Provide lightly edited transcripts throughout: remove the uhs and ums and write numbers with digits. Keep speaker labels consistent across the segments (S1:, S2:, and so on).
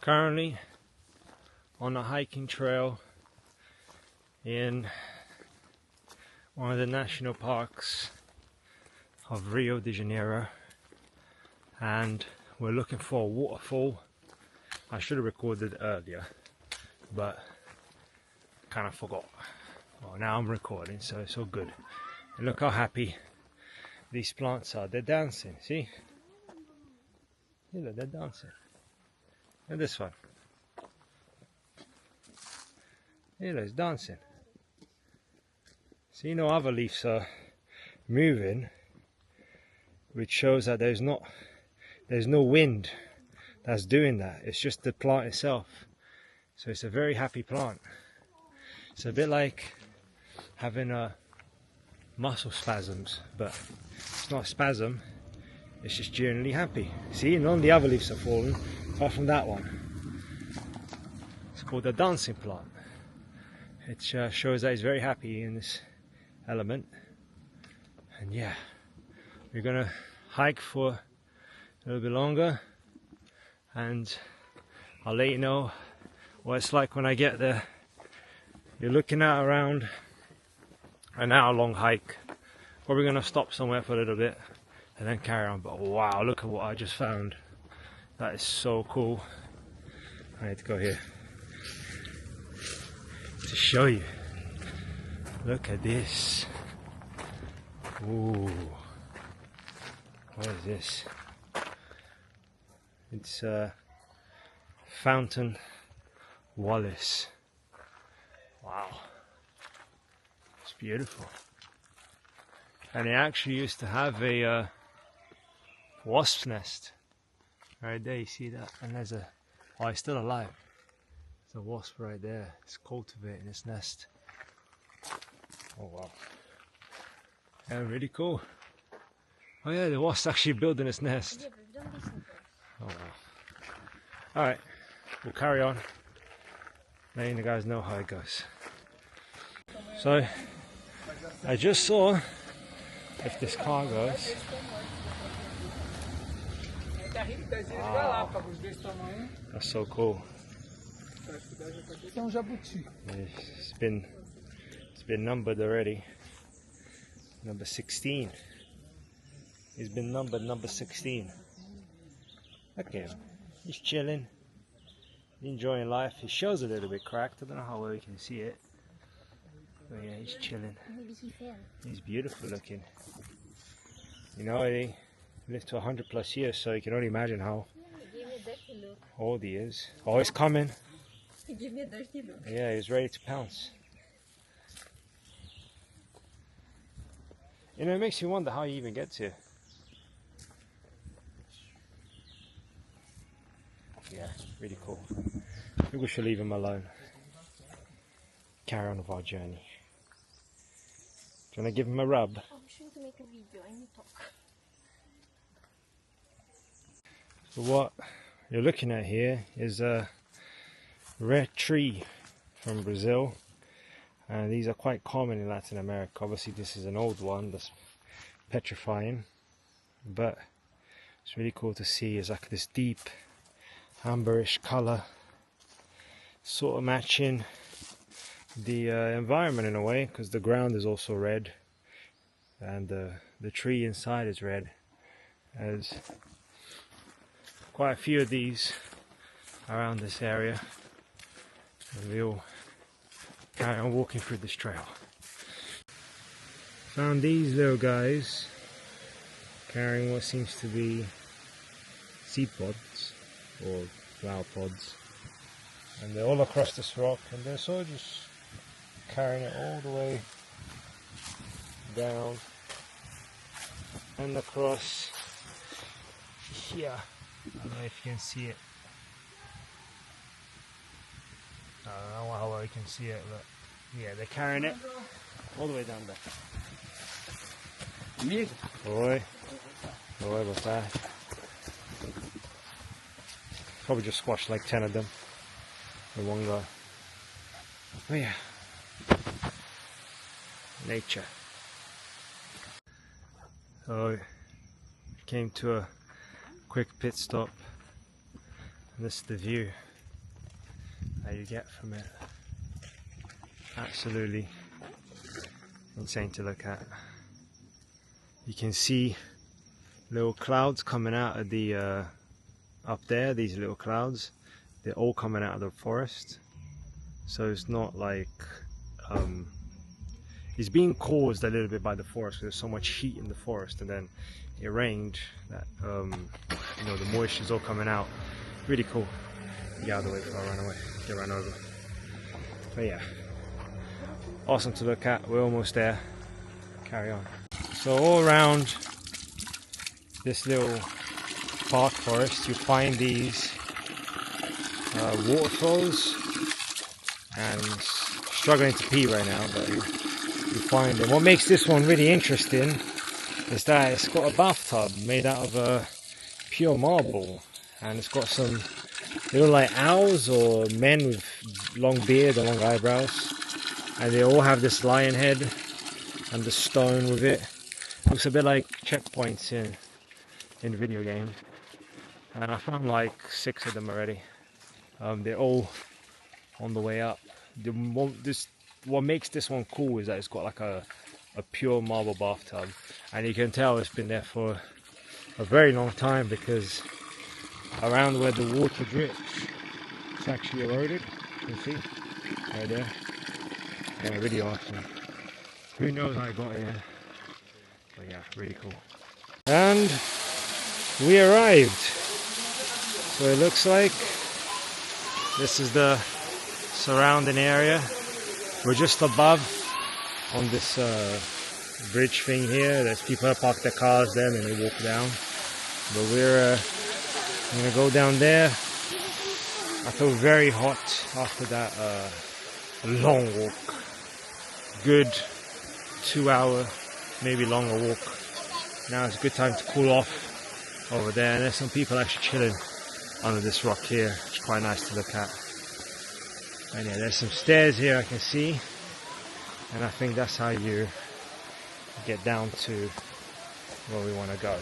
S1: Currently on a hiking trail in one of the national parks of Rio de Janeiro, and we're looking for a waterfall. I should have recorded it earlier, but kind of forgot. Well, now I'm recording, so it's all good. And look how happy these plants are. They're dancing, see? Look, they're dancing. And this one. Look, it's dancing. See, no other leaves are moving, which shows that there's no wind that's doing that. It's just the plant itself. So it's a very happy plant. It's a bit like having muscle spasms, but it's not a spasm, it's just genuinely happy. See, none of the other leaves are falling apart from that one. It's called a dancing plant. It shows that it's very happy in this element. And yeah, we're gonna hike for a little bit longer, and I'll let you know what it's like when I get there. You're looking at around an hour-long hike. Probably gonna stop somewhere for a little bit and then carry on. But wow, look at what I just found. That is so cool. I need to go here to show you. Look at this. Ooh, what is this? It's Fountain Wallace. Wow, it's beautiful. And it actually used to have a wasp's nest right there. You see that? And there's oh, it's still alive. There's a wasp right there. It's cultivating its nest. Oh wow. Yeah, really cool. Oh yeah, the wasp's actually building its nest. Oh wow. Alright, we'll carry on, letting the guys know how it goes. So, I just saw if this car goes. Wow, that's so cool. It's been numbered already. Number 16. He's been numbered number 16. Look at him. He's chilling, enjoying life. His shell's a little bit cracked. I don't know how well you can see it. But yeah, he's chilling. He's beautiful looking. You know, he lived to 100+ years, so you can only imagine how old he is. Oh, he's coming. Yeah, he's ready to pounce. You know, it makes you wonder how you even get to. Yeah, really cool. I think we should leave him alone. Carry on with our journey. Do you want to give him a rub? I'm sure to make a video and you talk. So what you're looking at here is a rare tree from Brazil. And these are quite common in Latin America. Obviously this is an old one that's petrifying, but it's really cool to see. It's like this deep amberish color, sort of matching the environment in a way, because the ground is also red and the tree inside is red. There's quite a few of these around this area, and we'll carry on walking through this trail. Found these little guys carrying what seems to be seed pods or flower pods, and they're all across this rock, and they're sort of just carrying it all the way down and across here. I don't know if you can see it. I don't know how well you can see it, but yeah, they're carrying it all the way down there. Oi, what's that? Probably just squashed like 10 of them in one go. Oh yeah, nature. So came to a quick pit stop, and this is the view. that you get from it. Absolutely insane to look at. You can see little clouds coming out of the up there, these little clouds, they're all coming out of the forest. So it's not like it's being caused a little bit by the forest. There's so much heat in the forest, and then it rained that you know, the moisture is all coming out. Really cool. Get out of the way before I run away, get run over. But yeah, awesome to look at. We're almost there. Carry on. So all around this little park forest, you find these waterfalls, and struggling to pee right now, but you find them. What makes this one really interesting is that it's got a bathtub made out of pure marble, and it's got some, they look like owls or men with long beard or long eyebrows, and they all have this lion head and the stone with it. Looks a bit like checkpoints in video games, and I found like 6 of them already. They're all on the way up. What makes this one cool is that it's got like a pure marble bathtub, and you can tell it's been there for a very long time, because around where the water drips, it's actually eroded. You can see right there. Yeah, really awesome. Who knows how I got here? But yeah, really cool. And we arrived. So it looks like this is the surrounding area. We're just above on this bridge thing here. There's people that park their cars there and they walk down. But we're gonna go down there. I feel very hot after that long walk. Good 2-hour, maybe longer walk. Now it's a good time to cool off over there. And there's some people actually chilling under this rock here. It's quite nice to look at. And yeah, there's some stairs here I can see, and I think that's how you get down to where we want to go.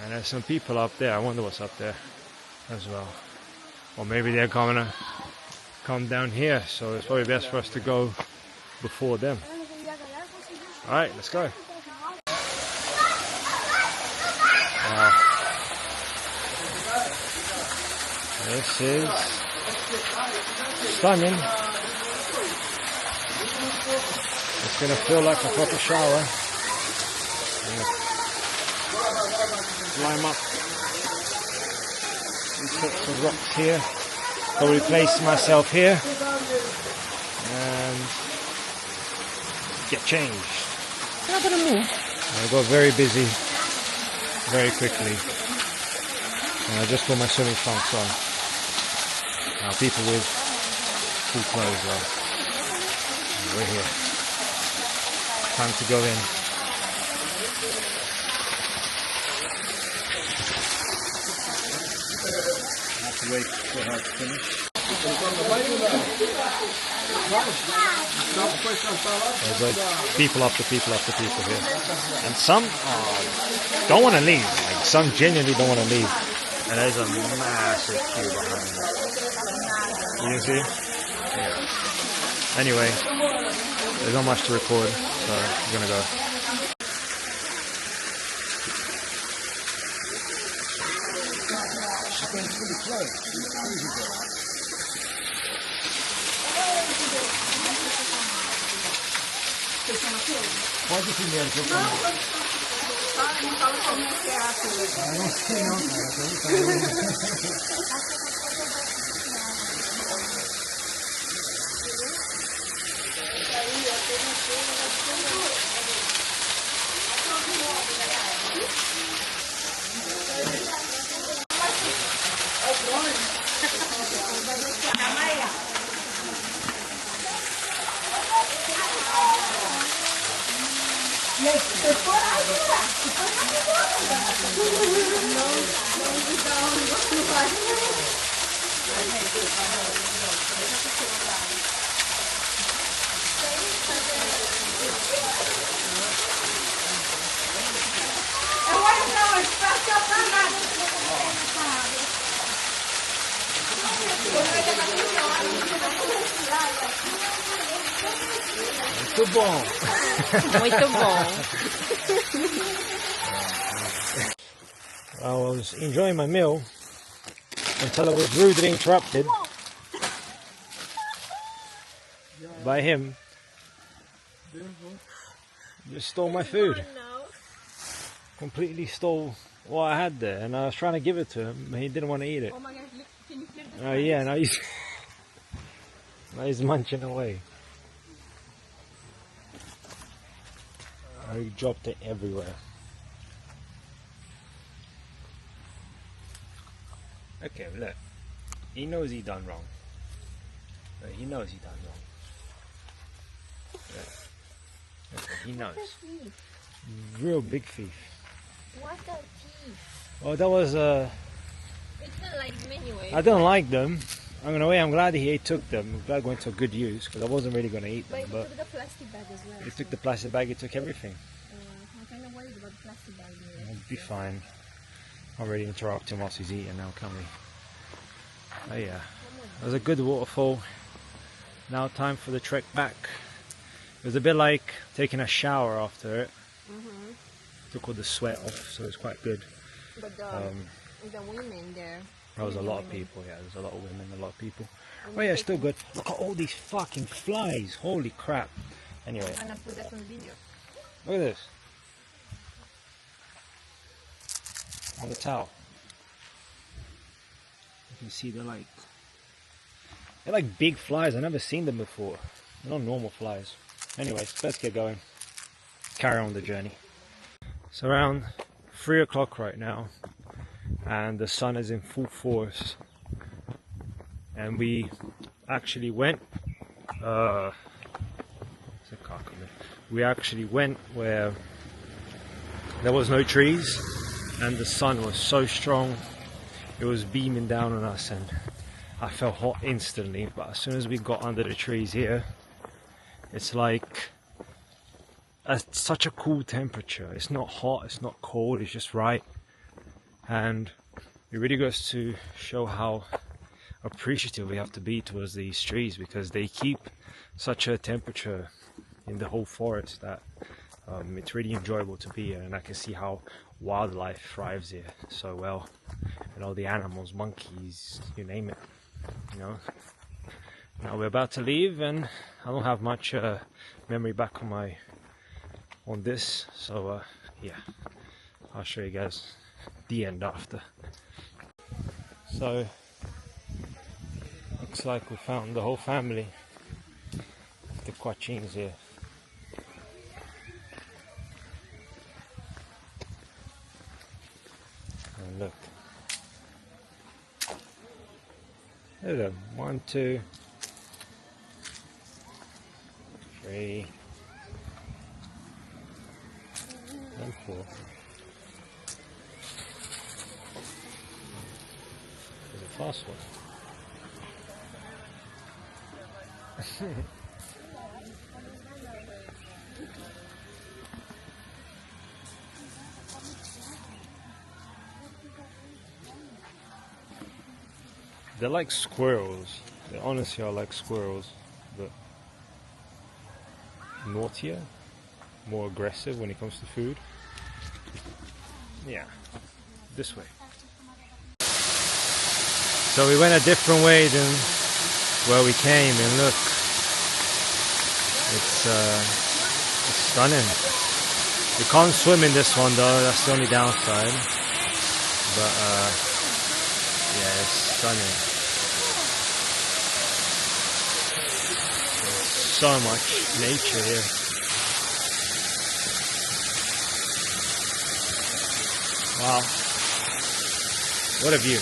S1: And there's some people up there. I wonder what's up there as well. Or maybe they're gonna come down here, so it's probably best for us to go before them. Alright, let's go. This is stunning. It's gonna feel like a proper shower. Climb up these sorts of rocks here. Probably place myself here and get changed. I got very busy very quickly. And I just put my swimming trunks on. Now people with full clothes on. We're here. Time to go in. I have to wait for her to finish. There's like people after people after people here. And some don't want to leave. Like some genuinely don't want to leave. And there's a massive queue behind me. You can see? Yeah. Anyway, there's not much to record, so I'm gonna go. Pode primeiro, que eu não fala como é que é a coisa. Eu não sei não, Muito bom.
S2: Muito bom.
S1: I was enjoying my meal until I was rudely interrupted by him. Just stole my food. Completely stole what I had there, and I was trying to give it to him, but he didn't want to eat it.
S2: Oh my gosh, can you flip this?
S1: Oh yeah, now he's munching away. He dropped it everywhere. Okay, look. He knows he done wrong. Look, he knows he done wrong. Look. Okay, he knows. Real big thief.
S2: What a thief.
S1: Oh, that was
S2: It's not like them anyway.
S1: I don't like them. In a way, I'm glad he took them. I'm glad going to good use, because I wasn't really going to eat them.
S2: But he took the plastic bag as well.
S1: He took the plastic bag, he took everything.
S2: I'm kind of worried about the plastic bag.
S1: We'll be fine. I'll already interrupt him whilst he's eating now, can we? Oh yeah. It was a good waterfall. Now time for the trek back. It was a bit like taking a shower after it. Took all the sweat off, so it's quite good.
S2: But the women there.
S1: There was a lot of people, yeah, there's a lot of women, a lot of people. Oh yeah, still good. Look at all these fucking flies, holy crap. Anyway.
S2: I'm gonna put that on video.
S1: Look at this. On the towel. You can see they're like big flies. I've never seen them before. They're not normal flies. Anyways, let's get going. Carry on the journey. It's around 3 o'clock right now, and the sun is in full force. And we actually went. We actually went where there was no trees, and the sun was so strong. It was beaming down on us, and I felt hot instantly. But as soon as we got under the trees here, it's like such a cool temperature. It's not hot, it's not cold, it's just right. And it really goes to show how appreciative we have to be towards these trees, because they keep such a temperature in the whole forest that it's really enjoyable to be here. And I can see how wildlife thrives here so well, and all the animals, monkeys, you name it, you know. Now we're about to leave, and I don't have much memory back on this, so yeah, I'll show you guys the end after. So looks like we found the whole family, the Quachins here. And look, there we go. 1, 2, 3 and 4. There's a fast one. They're like squirrels. They honestly are like squirrels, but naughtier, more aggressive when it comes to food. Yeah, this way. So we went a different way than where we came, and look, it's stunning. You can't swim in this one though, that's the only downside. But yeah, it's stunning. There's so much nature here. Wow, what a view.